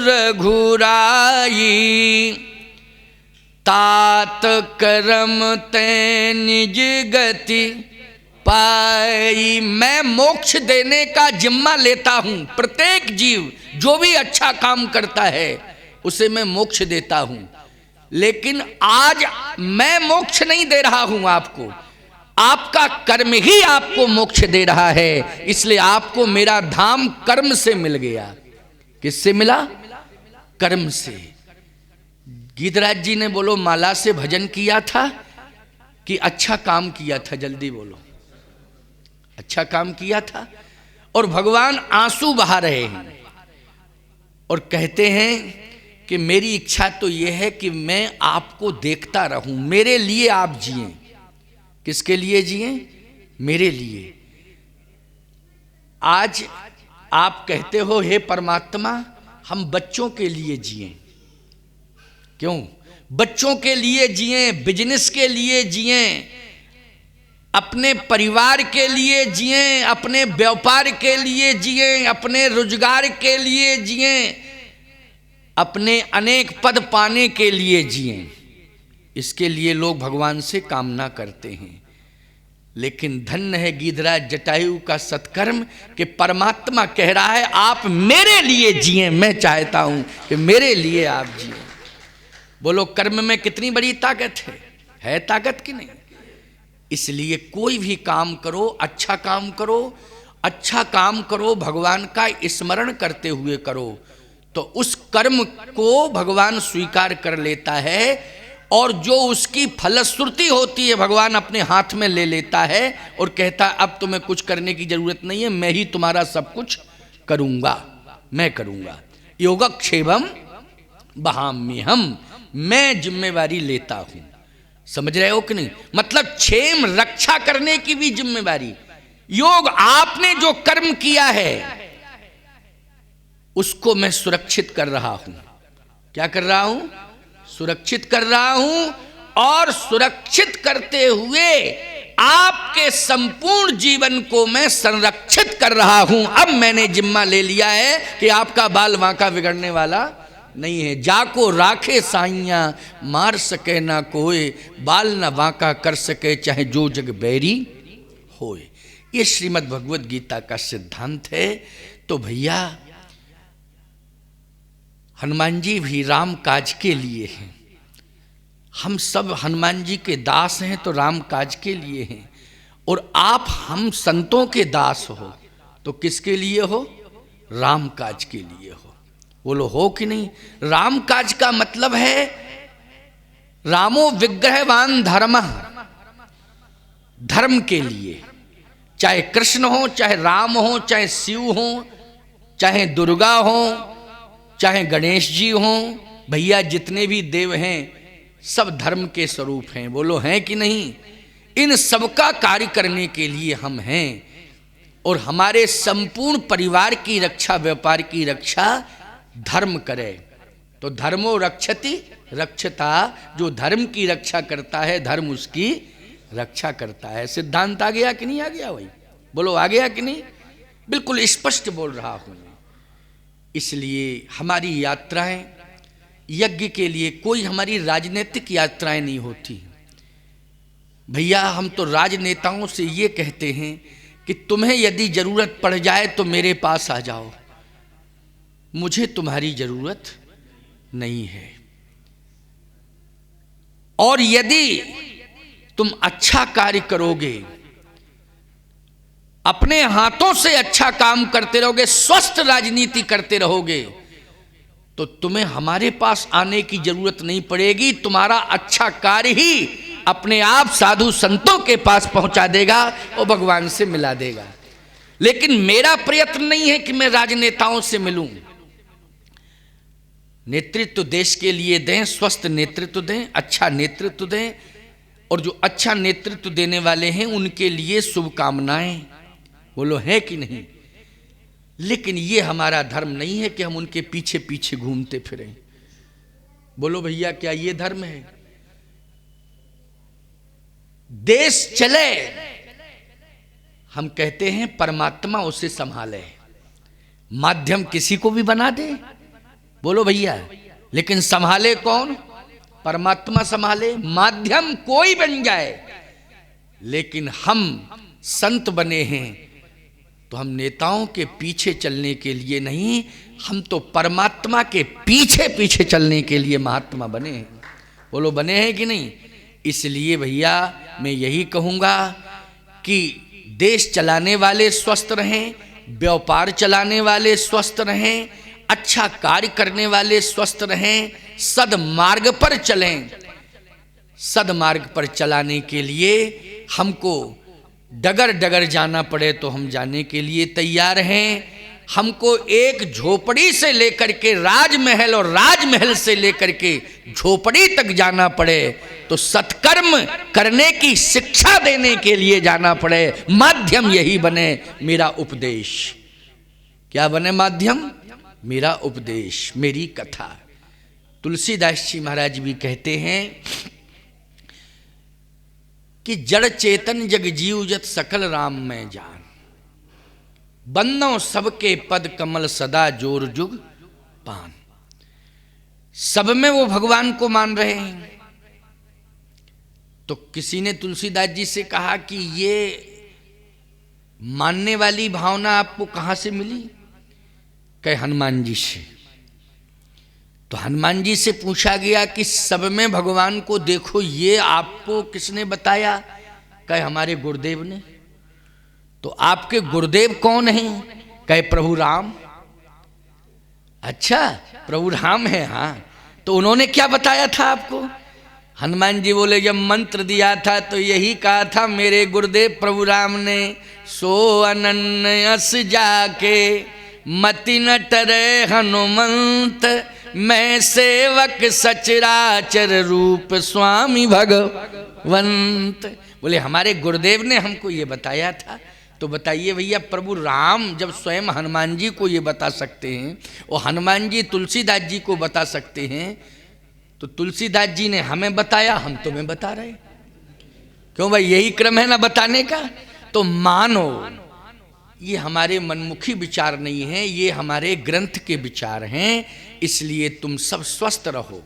रघुराई, तात कर्म ते निज गति पाई। मैं मोक्ष देने का जिम्मा लेता हूं। प्रत्येक जीव जो भी अच्छा काम करता है उसे मैं मोक्ष देता हूं, लेकिन आज मैं मोक्ष नहीं दे रहा हूं आपको, आपका कर्म ही आपको मोक्ष दे रहा है। इसलिए आपको मेरा धाम कर्म से मिल गया। किससे मिला? कर्म से। गीतराज जी ने बोलो माला से भजन किया था कि अच्छा काम किया था? जल्दी बोलो। अच्छा काम किया था। और भगवान आंसू बहा रहे हैं और कहते हैं कि मेरी इच्छा तो यह है कि मैं आपको देखता रहूं, मेरे लिए आप जिएं। किसके लिए जिएं? मेरे लिए। आज आप कहते हो हे परमात्मा हम बच्चों के लिए जिएं। क्यों? बच्चों के लिए जिएं, बिजनेस के लिए जिएं, अपने परिवार के लिए जिएं, अपने व्यापार के लिए जिएं, अपने रोजगार के लिए जिएं, अपने अनेक पद पाने के लिए जिएं। इसके लिए लोग भगवान से कामना करते हैं। लेकिन धन्य है गीधराज जटायु का सत्कर्म कि परमात्मा कह रहा है आप मेरे लिए जिएं। मैं चाहता हूं कि मेरे लिए आप जिएं। बोलो कर्म में कितनी बड़ी ताकत है ताकत की नहीं? इसलिए कोई भी काम करो, अच्छा काम करो, अच्छा काम करो, भगवान का स्मरण करते हुए करो, तो उस कर्म को भगवान स्वीकार कर लेता है और जो उसकी फलश्रुति होती है भगवान अपने हाथ में ले लेता है और कहता अब तुम्हें कुछ करने की जरूरत नहीं है, मैं ही तुम्हारा सब कुछ करूंगा, मैं करूंगा। योगक्षेमम वहाम्यहम्, मैं जिम्मेवारी लेता हूं। समझ रहे हो कि नहीं? मतलब क्षेम रक्षा करने की भी जिम्मेवारी। योग आपने जो कर्म किया है उसको मैं सुरक्षित कर रहा हूं। क्या कर रहा हूं? सुरक्षित कर रहा हूं। और सुरक्षित करते हुए आपके संपूर्ण जीवन को मैं संरक्षित कर रहा हूं। अब मैंने जिम्मा ले लिया है कि आपका बाल वांका बिगड़ने वाला नहीं है। जाको राखे साइया मार सके ना कोई, बाल ना वांका कर सके चाहे जो जग बैरी होए। ये श्रीमद् भगवद गीता का सिद्धांत है। तो भैया हनुमान जी भी राम काज के लिए हैं। हम सब हनुमान जी के दास हैं तो राम काज के लिए हैं। और आप हम संतों के दास हो तो किसके लिए हो? राम काज के लिए हो। बोलो हो कि नहीं? राम काज का मतलब है रामो विग्रहवान धर्म, धर्म के लिए। चाहे कृष्ण हो, चाहे राम हो, चाहे शिव हो, चाहे दुर्गा हो, चाहे गणेश जी हो, भैया जितने भी देव हैं सब धर्म के स्वरूप हैं। बोलो हैं कि नहीं? इन सबका कार्य करने के लिए हम हैं। और हमारे संपूर्ण परिवार की रक्षा, व्यापार की रक्षा धर्म करे। तो धर्मो रक्षति रक्षता, जो धर्म की रक्षा करता है धर्म उसकी रक्षा करता है। सिद्धांत आ गया कि नहीं आ गया? भाई बोलो आ गया कि नहीं? बिल्कुल स्पष्ट बोल रहा हूं। इसलिए हमारी यात्राएं यज्ञ के लिए, कोई हमारी राजनीतिक यात्राएं नहीं होती भैया। हम तो राजनेताओं से ये कहते हैं कि तुम्हें यदि जरूरत पड़ जाए तो मेरे पास आ जाओ, मुझे तुम्हारी जरूरत नहीं है। और यदि तुम अच्छा कार्य करोगे, अपने हाथों से अच्छा काम करते रहोगे, स्वस्थ राजनीति करते रहोगे, तो तुम्हें हमारे पास आने की जरूरत नहीं पड़ेगी। तुम्हारा अच्छा कार्य ही अपने आप साधु संतों के पास पहुंचा देगा और भगवान से मिला देगा। लेकिन मेरा प्रयत्न नहीं है कि मैं राजनेताओं से मिलूं। नेतृत्व देश के लिए दें, स्वस्थ नेतृत्व दें, अच्छा नेतृत्व दें, और जो अच्छा नेतृत्व देने वाले हैं उनके लिए शुभकामनाएं। बोलो है कि नहीं? लेकिन ये हमारा धर्म नहीं है कि हम उनके पीछे पीछे घूमते फिरें। बोलो भैया क्या ये धर्म है? देश चले, हम कहते हैं परमात्मा उसे संभाले। माध्यम किसी को भी बना दे, बोलो भैया, लेकिन संभाले कौन? परमात्मा संभाले। माध्यम कोई बन जाए, लेकिन हम संत बने हैं तो हम नेताओं के पीछे चलने के लिए नहीं, हम तो परमात्मा के पीछे पीछे चलने के लिए महात्मा बने हैं। बोलो बने हैं कि नहीं? इसलिए भैया मैं यही कहूँगा कि देश चलाने वाले स्वस्थ रहें, व्यापार चलाने वाले स्वस्थ रहें, अच्छा कार्य करने वाले स्वस्थ रहें, सदमार्ग पर चलें। सदमार्ग पर चलाने के लिए हमको डगर डगर जाना पड़े तो हम जाने के लिए तैयार हैं। हमको एक झोपड़ी से लेकर के राजमहल और राजमहल से लेकर के झोपड़ी तक जाना पड़े तो सत्कर्म करने की शिक्षा देने के लिए जाना पड़े। माध्यम यही बने मेरा उपदेश। क्या बने माध्यम? मेरा उपदेश, मेरी कथा। तुलसीदास जी महाराज भी कहते हैं कि जड़ चेतन जग जीव जत सकल राम में जान, बंदों सबके पद कमल सदा जोर जुग पान। सब में वो भगवान को मान रहे हैं। तो किसी ने तुलसीदास जी से कहा कि ये मानने वाली भावना आपको कहां से मिली? कहे हनुमान जी से। तो हनुमान जी से पूछा गया कि सब में भगवान को देखो, ये आपको किसने बताया? कहे हमारे गुरुदेव ने। तो आपके गुरुदेव कौन हैं? कहे प्रभु राम। अच्छा, प्रभु राम है। हाँ, तो उन्होंने क्या बताया था आपको? हनुमान जी बोले जब मंत्र दिया था तो यही कहा था मेरे गुरुदेव प्रभु राम ने, सो अनन्य अस जाके मति न टरे हनुमंत, मैं सेवक सचराचर रूप स्वामी भगवंत। बोले हमारे गुरुदेव ने हमको ये बताया था। तो बताइए भैया, प्रभु राम जब स्वयं हनुमान जी को ये बता सकते हैं और हनुमान जी तुलसीदास जी को बता सकते हैं, तो तुलसीदास जी ने हमें बताया, हम तुम्हें बता रहे। क्यों भाई? यही क्रम है ना बताने का। तो मानो ये हमारे मनमुखी विचार नहीं है, ये हमारे ग्रंथ के विचार हैं। इसलिए तुम सब स्वस्थ रहो,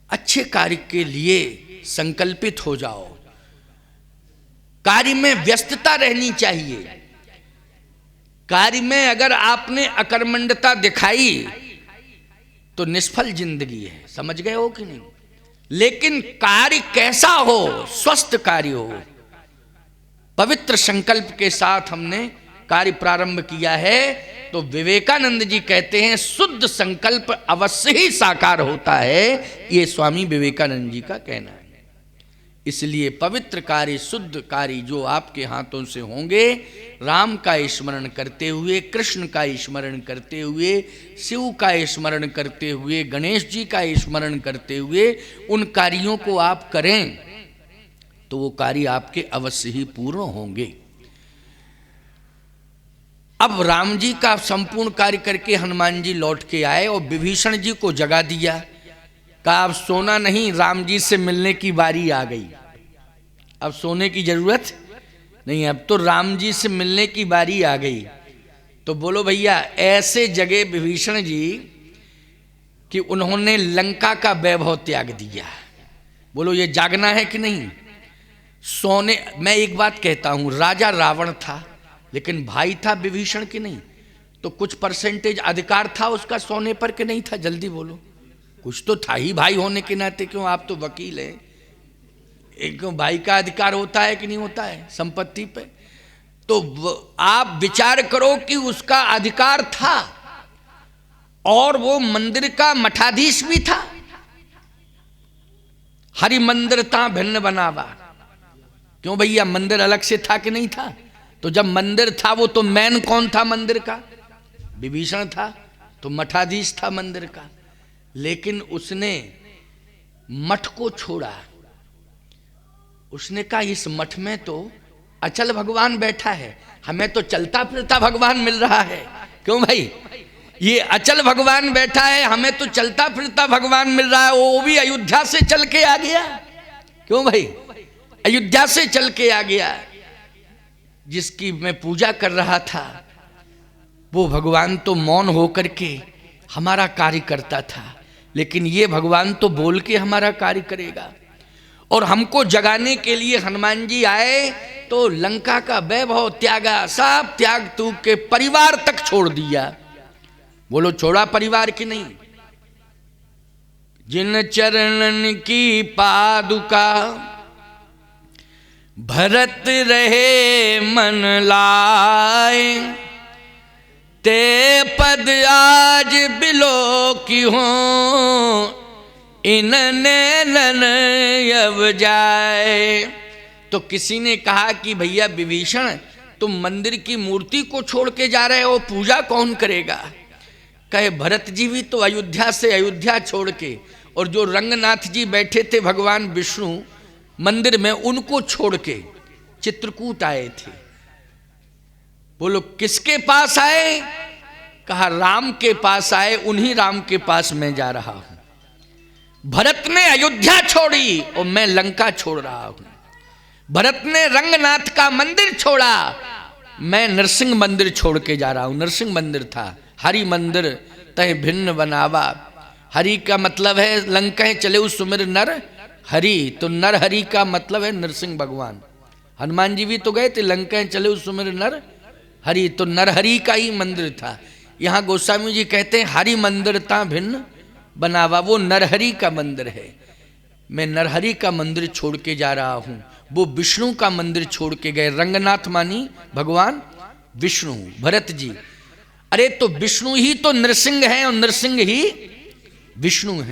अच्छे कार्य के लिए संकल्पित हो जाओ, कार्य में व्यस्तता रहनी चाहिए। कार्य में अगर आपने अकर्मण्यता दिखाई तो निष्फल जिंदगी है, समझ गए हो कि नहीं? लेकिन कार्य कैसा हो? स्वस्थ कार्य हो। पवित्र संकल्प के साथ हमने कार्य प्रारंभ किया है। तो विवेकानंद जी कहते हैं शुद्ध संकल्प अवश्य ही साकार होता है। ये स्वामी विवेकानंद जी का कहना है। इसलिए पवित्र कार्य, शुद्ध कार्य जो आपके हाथों से होंगे, राम का स्मरण करते हुए, कृष्ण का स्मरण करते हुए, शिव का स्मरण करते हुए, गणेश जी का स्मरण करते हुए उन कार्यों को आप करें तो वो कार्य आपके अवश्य ही पूर्ण होंगे। अब राम जी का संपूर्ण कार्य करके हनुमान जी लौट के आए और विभीषण जी को जगा दिया। कहा अब सोना नहीं, राम जी से मिलने की बारी आ गई, अब सोने की जरूरत नहीं, अब तो राम जी से मिलने की बारी आ गई। तो बोलो भैया, ऐसे जगह विभीषण जी कि उन्होंने लंका का वैभव त्याग दिया। बोलो ये जागना है कि नहीं? सोने, मैं एक बात कहता हूं, राजा रावण था लेकिन भाई था विभीषण की नहीं, तो कुछ परसेंटेज अधिकार था उसका सोने पर कि नहीं था? जल्दी बोलो। कुछ तो था ही भाई होने के नाते। क्यों? आप तो वकील हैं, एक भाई का अधिकार होता है कि नहीं होता है संपत्ति पे? तो आप विचार करो कि उसका अधिकार था और वो मंदिर का मठाधीश भी था। हरि मंदिर ता भिन्न बनावा। क्यों भैया? मंदिर अलग से था कि नहीं था? तो जब मंदिर था वो तो मैन कौन था मंदिर का? विभीषण था, तो मठाधीश था मंदिर का। लेकिन उसने मठ को छोड़ा। उसने कहा इस मठ में तो अचल भगवान बैठा है, हमें तो चलता फिरता भगवान मिल रहा है। क्यों भाई? ये अचल भगवान बैठा है, हमें तो चलता फिरता भगवान मिल रहा है। वो भी अयोध्या से चल के आ गया। क्यों भाई? अयोध्या से चल के आ गया। जिसकी मैं पूजा कर रहा था वो भगवान तो मौन होकर के हमारा कार्य करता था, लेकिन ये भगवान तो बोल के हमारा कार्य करेगा। और हमको जगाने के लिए हनुमान जी आए तो लंका का वैभव त्यागा, सब त्याग तूग के परिवार तक छोड़ दिया। बोलो छोड़ा परिवार की नहीं? जिन चरणन की पादुका भरत रहे मन लाए, ते पद आज बिलो की हो, इन नैनन अब जाए। तो किसी ने कहा कि भैया विभीषण, तुम मंदिर की मूर्ति को छोड़ के जा रहे हो, पूजा कौन करेगा? कहे भरत जी भी तो अयोध्या से अयोध्या छोड़ के, और जो रंगनाथ जी बैठे थे भगवान विष्णु मंदिर में, उनको छोड़ के चित्रकूट आए थे। बोलो किसके पास आए? कहा राम के पास आए, उन्हीं राम के पास मैं जा रहा हूं। भरत ने अयोध्या छोड़ी और मैं लंका छोड़ रहा हूं। भरत ने रंगनाथ का मंदिर छोड़ा, मैं नरसिंह मंदिर छोड़ के जा रहा हूं। नरसिंह मंदिर था, हरि मंदिर तह भिन्न बनावा। हरि का मतलब है लंका चले सुमिर नर हरि, तो नर हरि का मतलब है नरसिंह भगवान। हनुमान जी भी तो गए थे, लंका चले सुमिर नर हरि, तो नरहरि का ही मंदिर था। यहाँ गोस्वामी जी कहते हैं हरि मंदिर ता भिन्न बनावा, वो नरहरि का मंदिर है। मैं नरहरि का मंदिर छोड़ के जा रहा हूँ, वो विष्णु का मंदिर छोड़ के गए। रंगनाथ मानी भगवान विष्णु, भरत जी। अरे तो विष्णु ही तो नरसिंह है और नरसिंह ही विष्णु है।